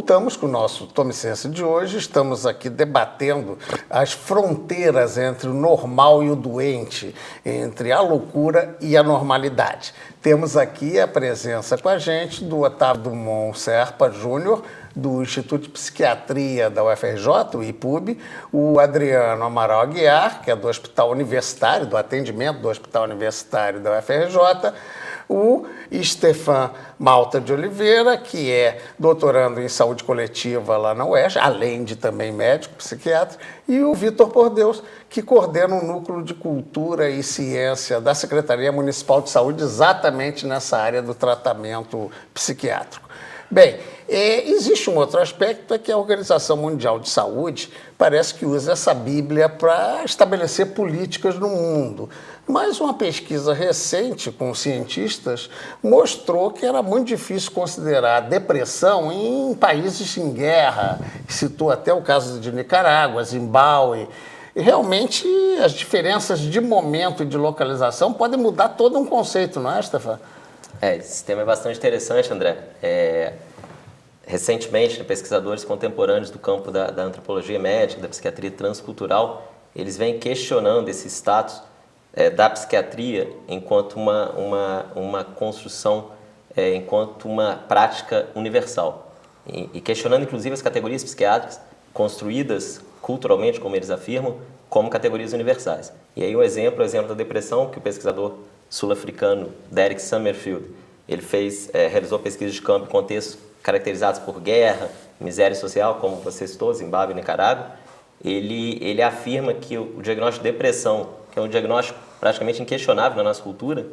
voltamos com o nosso Tome Ciência de hoje. Estamos aqui debatendo as fronteiras entre o normal e o doente, entre a loucura e a normalidade. Temos aqui a presença com a gente do Otávio Dumont Serpa Júnior, do Instituto de Psiquiatria da UFRJ, o IPUB, o Adriano Amaral Aguiar, que é do Hospital Universitário, do atendimento do Hospital Universitário da UFRJ, o Stefan Malta de Oliveira, que é doutorando em saúde coletiva lá na UERJ, além de também médico, psiquiatra, e o Vitor Por Deus, que coordena o Núcleo de Cultura e Ciência da Secretaria Municipal de Saúde, exatamente nessa área do tratamento psiquiátrico. Bem, existe um outro aspecto, é que a Organização Mundial de Saúde parece que usa essa Bíblia para estabelecer políticas no mundo. Mas uma pesquisa recente com cientistas mostrou que era muito difícil considerar a depressão em países em guerra. Citou até o caso de Nicarágua, Zimbábue. E realmente as diferenças de momento e de localização podem mudar todo um conceito, não é, Stefan? Esse tema é bastante interessante, André. Recentemente, pesquisadores contemporâneos do campo da antropologia médica, da psiquiatria transcultural, eles vêm questionando esse status da psiquiatria enquanto uma construção, enquanto uma prática universal. E questionando, inclusive, as categorias psiquiátricas construídas culturalmente, como eles afirmam, como categorias universais. E aí o exemplo da depressão, que o pesquisador sul-africano Derek Summerfield, ele realizou pesquisas de campo em contextos caracterizados por guerra, miséria social, como você citou, Zimbábue e Nicarágua. Ele afirma que o diagnóstico de depressão, que é um diagnóstico praticamente inquestionável na nossa cultura,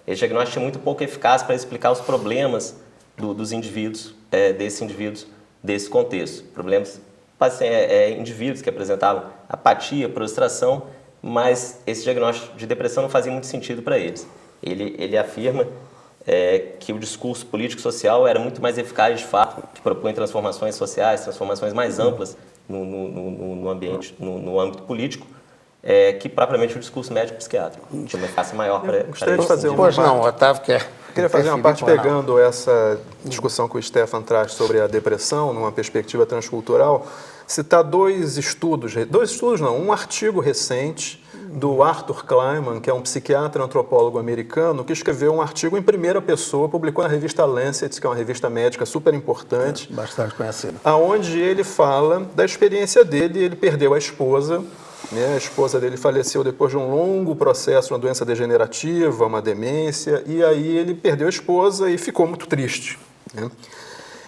esse diagnóstico é muito pouco eficaz para explicar os problemas dos indivíduos, desses indivíduos, desse contexto. Problemas, indivíduos que apresentavam apatia, prostração, mas esse diagnóstico de depressão não fazia muito sentido para eles. Ele afirma que o discurso político-social era muito mais eficaz, de fato, que propõe transformações sociais, transformações mais amplas no ambiente, no âmbito político, que propriamente o discurso médico-psiquiátrico. Tinha uma eficácia maior para gostaria de fazer uma Pois não, Otávio quer. Queria fazer uma parte pegando essa discussão que o Stefan traz sobre a depressão, numa perspectiva transcultural, citar um artigo recente do Arthur Kleinman, que é um psiquiatra antropólogo americano, que escreveu um artigo em primeira pessoa, publicou na revista Lancet, que é uma revista médica super importante. Bastante conhecida. Onde ele fala da experiência dele. Ele perdeu a esposa, a esposa dele faleceu depois de um longo processo, uma doença degenerativa, uma demência, e aí ele perdeu a esposa e ficou muito triste.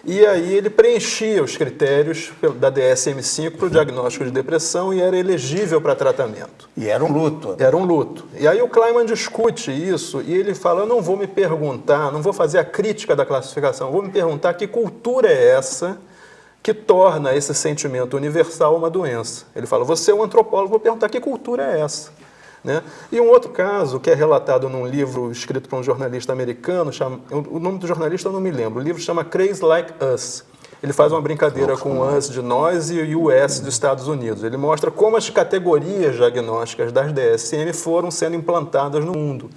E aí ele preenchia os critérios da DSM-5 para o diagnóstico de depressão e era elegível para tratamento. E era um luto. Era um luto. E aí o Kleinman discute isso e ele fala, eu não vou me perguntar, não vou fazer a crítica da classificação, vou me perguntar que cultura é essa que torna esse sentimento universal uma doença. Ele fala, você é um antropólogo, vou perguntar que cultura é essa. E um outro caso, que é relatado num livro escrito por um jornalista americano, o nome do jornalista eu não me lembro, o livro chama Crazy Like Us. Ele faz uma brincadeira com o us de nós e o US dos Estados Unidos. Ele mostra como as categorias diagnósticas das DSM foram sendo implantadas no mundo.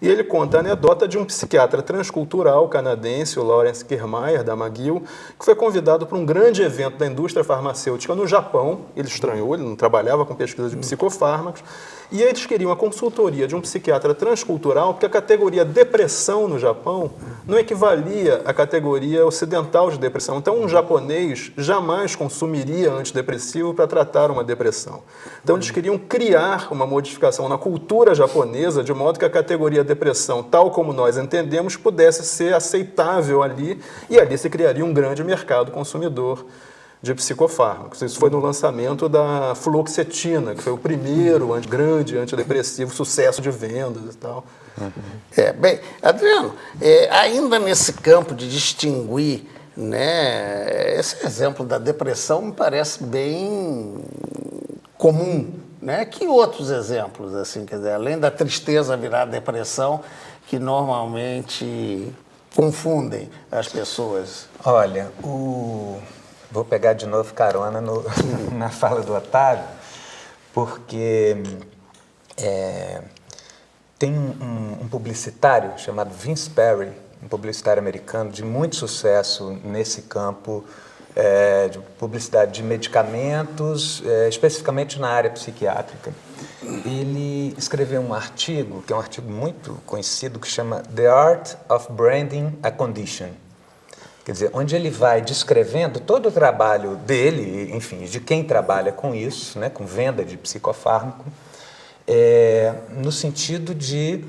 E ele conta a anedota de um psiquiatra transcultural canadense, o Lawrence Kiermaier, da McGill, que foi convidado para um grande evento da indústria farmacêutica no Japão. Ele estranhou, ele não trabalhava com pesquisa de psicofármacos. E eles queriam a consultoria de um psiquiatra transcultural, porque a categoria depressão no Japão não equivalia à categoria ocidental de depressão. Então, um japonês jamais consumiria antidepressivo para tratar uma depressão. Então, eles queriam criar uma modificação na cultura japonesa, de modo que a categoria depressão, tal como nós entendemos, pudesse ser aceitável ali, e ali se criaria um grande mercado consumidor de psicofármacos. Isso foi no lançamento da fluoxetina, que foi o primeiro grande antidepressivo, sucesso de vendas e tal. Bem, Adriano, ainda nesse campo de distinguir, esse exemplo da depressão me parece bem comum. Que outros exemplos, assim, quer dizer, além da tristeza virar depressão, que normalmente confundem as pessoas? Olha, vou pegar de novo carona na fala do Otávio, porque tem um publicitário chamado Vince Perry, publicitário americano de muito sucesso nesse campo de publicidade de medicamentos, especificamente na área psiquiátrica. Ele escreveu um artigo, que é um artigo muito conhecido, que chama The Art of Branding a Condition. Quer dizer, onde ele vai descrevendo todo o trabalho dele, enfim, de quem trabalha com isso, né, com venda de psicofármaco, no sentido de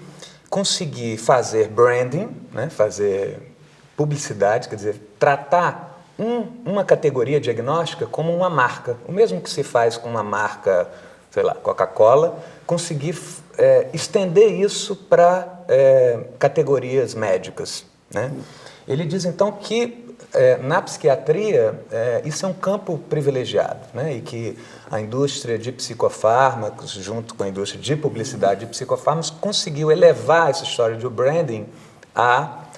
conseguir fazer branding, né, fazer publicidade, quer dizer, tratar uma categoria diagnóstica como uma marca. O mesmo que se faz com uma marca, sei lá, Coca-Cola, conseguir estender isso para categorias médicas, né? Ele diz, então, que na psiquiatria isso é um campo privilegiado, né? E que a indústria de psicofármacos, junto com a indústria de publicidade de psicofármacos, conseguiu elevar essa história de branding a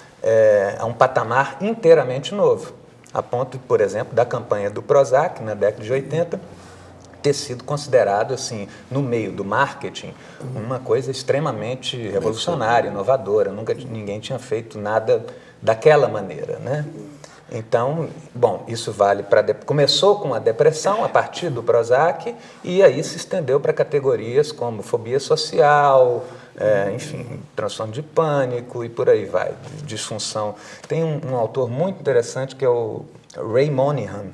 um patamar inteiramente novo, a ponto, por exemplo, da campanha do Prozac, na década de 80, ter sido considerado, assim, no meio do marketing, uma coisa extremamente revolucionária, inovadora. Nunca ninguém tinha feito nada daquela maneira, né? Então, bom, isso vale para... Começou com a depressão, a partir do Prozac, e aí se estendeu para categorias como fobia social, enfim, transtorno de pânico e por aí vai, disfunção. Tem um autor muito interessante que é o Ray Monahan,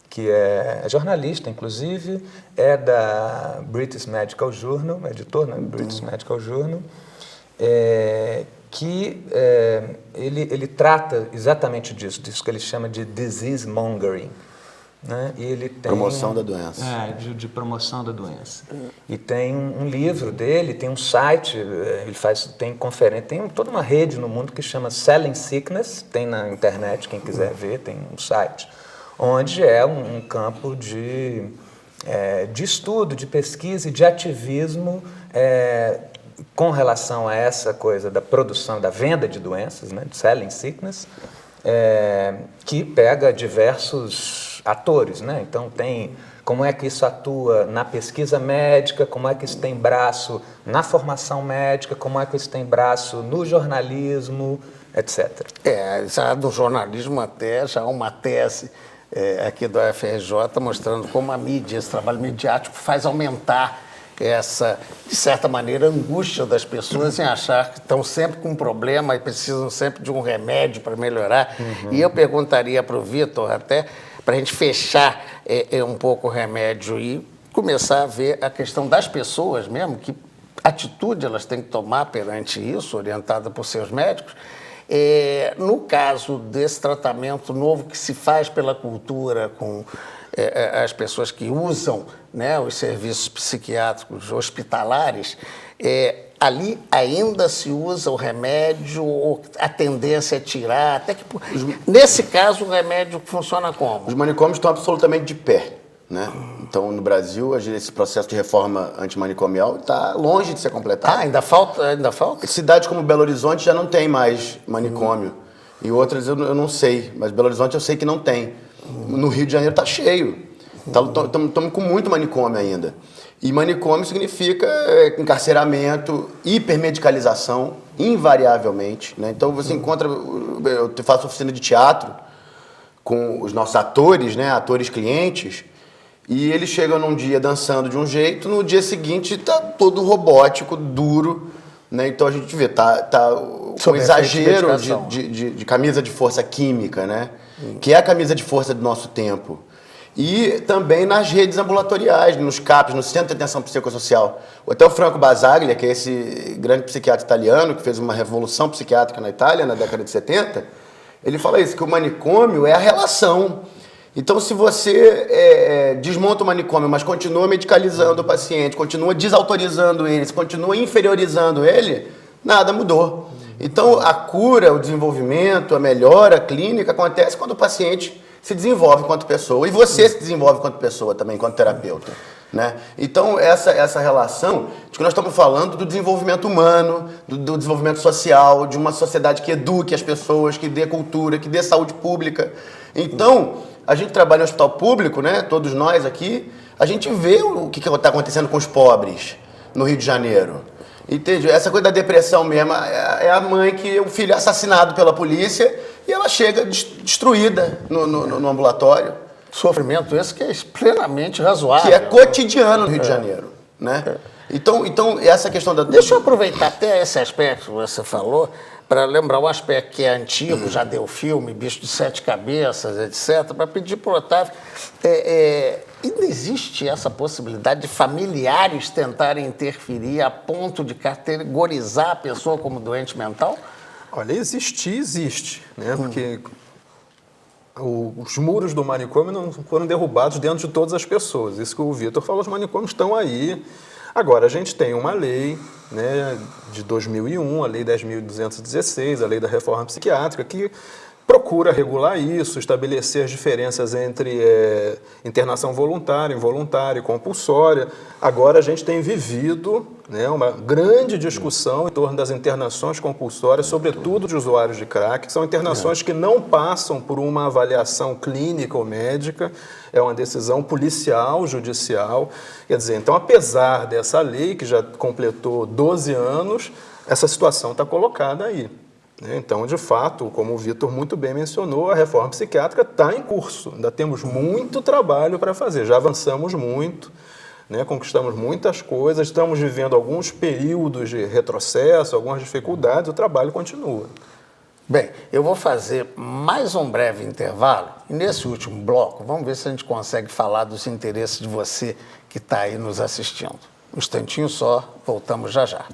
que é jornalista, inclusive, é da British Medical Journal, editor da British Medical Journal, que ele trata exatamente disso que ele chama de disease mongering. Né? E ele tem promoção da doença. De promoção da doença. E tem um livro dele, tem um site, ele tem conferência, tem toda uma rede no mundo que chama Selling Sickness, tem na internet, quem quiser ver, tem um site, onde é um campo de estudo, de pesquisa e de ativismo com relação a essa coisa da produção, da venda de doenças, né, de selling sickness, que pega diversos atores, né? Então tem como é que isso atua na pesquisa médica, como é que isso tem braço na formação médica, como é que isso tem braço no jornalismo, etc. Já do jornalismo até já há uma tese aqui do UFRJ mostrando como a mídia, esse trabalho midiático faz aumentar essa, de certa maneira, angústia das pessoas em achar que estão sempre com um problema e precisam sempre de um remédio para melhorar. E eu perguntaria para o Vitor, até para a gente fechar um pouco o remédio e começar a ver a questão das pessoas mesmo, que atitude elas têm que tomar perante isso, orientada por seus médicos. No caso desse tratamento novo que se faz pela cultura com as pessoas que usam, né, os serviços psiquiátricos hospitalares, ali ainda se usa o remédio ou a tendência é tirar? Até que, nesse caso, o remédio funciona como? Os manicômios estão absolutamente de pé, né? Então, no Brasil, esse processo de reforma antimanicomial está longe de ser completado. Ainda falta? Cidades como Belo Horizonte já não tem mais manicômio. E outras eu não sei, mas Belo Horizonte eu sei que não tem. No Rio de Janeiro está cheio. Estamos com muito manicômio ainda. E manicômio significa encarceramento, hipermedicalização, invariavelmente, né? Então você encontra... Eu faço oficina de teatro com os nossos atores, né? Atores clientes, e eles chegam num dia dançando de um jeito, no dia seguinte está todo robótico, duro, né? Então a gente vê, com exagero de camisa de força química, né? Que é a camisa de força do nosso tempo. E também nas redes ambulatoriais, nos CAPs, no Centro de Atenção Psicossocial. Até o Franco Basaglia, que é esse grande psiquiatra italiano, que fez uma revolução psiquiátrica na Itália na década de 70, ele fala isso, que o manicômio é a relação. Então, se você desmonta o manicômio, mas continua medicalizando o paciente, continua desautorizando ele, continua inferiorizando ele, nada mudou. Então, a cura, o desenvolvimento, a melhora clínica acontece quando o paciente se desenvolve enquanto pessoa. E você se desenvolve enquanto pessoa também, enquanto terapeuta, né? Então, essa relação de que nós estamos falando do desenvolvimento humano, do desenvolvimento social, de uma sociedade que eduque as pessoas, que dê cultura, que dê saúde pública. Então, a gente trabalha em hospital público, né? Todos nós aqui, a gente vê o que está acontecendo com os pobres no Rio de Janeiro. Entende? Essa coisa da depressão mesmo é a mãe que o filho é assassinado pela polícia e ela chega destruída no ambulatório. Sofrimento esse que é plenamente razoável. Que é cotidiano no Rio de Janeiro, né? Então, essa questão da... Deixa eu aproveitar até esse aspecto que você falou para lembrar um aspecto que é antigo, já deu filme, Bicho de Sete Cabeças, etc., para pedir para o Otávio, ainda existe essa possibilidade de familiares tentarem interferir a ponto de categorizar a pessoa como doente mental? Olha, existe, né? Porque os muros do manicômio não foram derrubados dentro de todas as pessoas. Isso que o Vitor falou, os manicômios estão aí. Agora, a gente tem uma lei, né, de 2001, a Lei 10.216, a Lei da Reforma Psiquiátrica, que procura regular isso, estabelecer as diferenças entre internação voluntária, involuntária e compulsória. Agora a gente tem vivido, né, uma grande discussão em torno das internações compulsórias, sobretudo de usuários de crack, que são internações que não passam por uma avaliação clínica ou médica, é uma decisão policial, judicial. Quer dizer, então, apesar dessa lei, que já completou 12 anos, essa situação está colocada aí. Então, de fato, como o Vitor muito bem mencionou, a reforma psiquiátrica está em curso. Ainda temos muito trabalho para fazer. Já avançamos muito, né? Conquistamos muitas coisas, estamos vivendo alguns períodos de retrocesso, algumas dificuldades, o trabalho continua. Bem, eu vou fazer mais um breve intervalo e nesse último bloco vamos ver se a gente consegue falar dos interesses de você que está aí nos assistindo. Um instantinho só, voltamos já já.